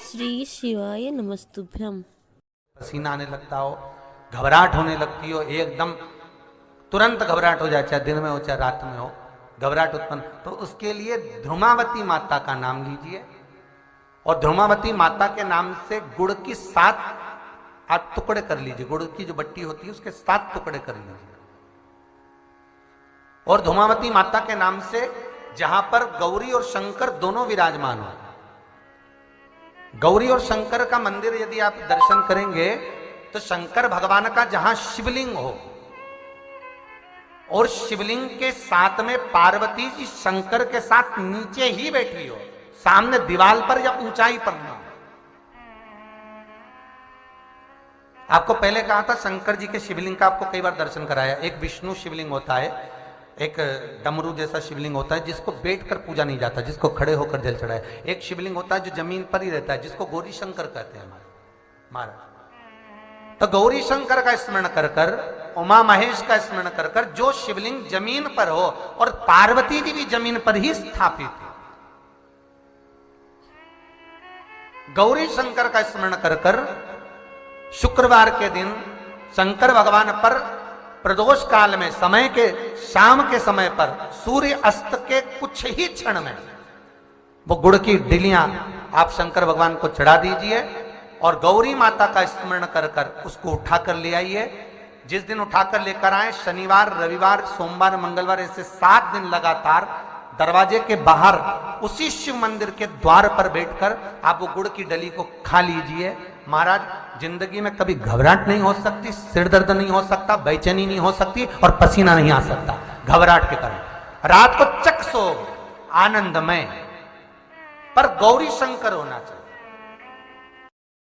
श्री शिवाय नमस्तुभ्यम। पसीना आने लगता हो, घबराहट होने लगती हो, एकदम तुरंत घबराहट हो जाए, चाहे दिन में हो चाहे रात में हो, घबराहट उत्पन्न, तो उसके लिए ध्रुमावती माता का नाम लीजिए और ध्रुमावती माता के नाम से गुड़ की 7 आप टुकड़े कर लीजिए। गुड़ की जो बट्टी होती है उसके 7 टुकड़े कर लीजिए और ध्रुमावती माता के नाम से जहां पर गौरी और शंकर दोनों विराजमान हो, गौरी और शंकर का मंदिर यदि आप दर्शन करेंगे तो शंकर भगवान का जहां शिवलिंग हो और शिवलिंग के साथ में पार्वती जी शंकर के साथ नीचे ही बैठी हो, सामने दीवार पर या ऊंचाई पर ना। आपको पहले कहा था शंकर जी के शिवलिंग का आपको कई बार दर्शन कराया। एक विष्णु शिवलिंग होता है, एक डमरू जैसा शिवलिंग होता है जिसको बैठकर पूजा नहीं जाता, जिसको खड़े होकर जल चढ़ाए। एक शिवलिंग होता है जो जमीन पर ही रहता है, जिसको गौरी शंकर कहते हैं हमारे महाराज। तो गौरी शंकर का स्मरण कर कर, उमा महेश का स्मरण कर कर, जो शिवलिंग जमीन पर हो और पार्वती जी भी जमीन पर ही स्थापित है, गौरी शंकर का स्मरण कर कर शुक्रवार के दिन शंकर भगवान पर प्रदोष काल में समय के शाम के समय पर सूर्य अस्त के कुछ ही क्षण में वो गुड़ की डिलियां आप शंकर भगवान को चढ़ा दीजिए और गौरी माता का स्मरण कर कर उसको उठाकर ले आइए। जिस दिन उठाकर लेकर आए, शनिवार रविवार सोमवार मंगलवार ऐसे 7 दिन लगातार दरवाजे के बाहर उसी शिव मंदिर के द्वार पर बैठकर आप वो गुड़ की डली को खा लीजिए। महाराज, जिंदगी में कभी घबराहट नहीं हो सकती, सिर दर्द नहीं हो सकता, बेचैनी नहीं हो सकती और पसीना नहीं आ सकता घबराहट के कारण। रात को चक सो आनंदमय, पर गौरी शंकर होना चाहिए।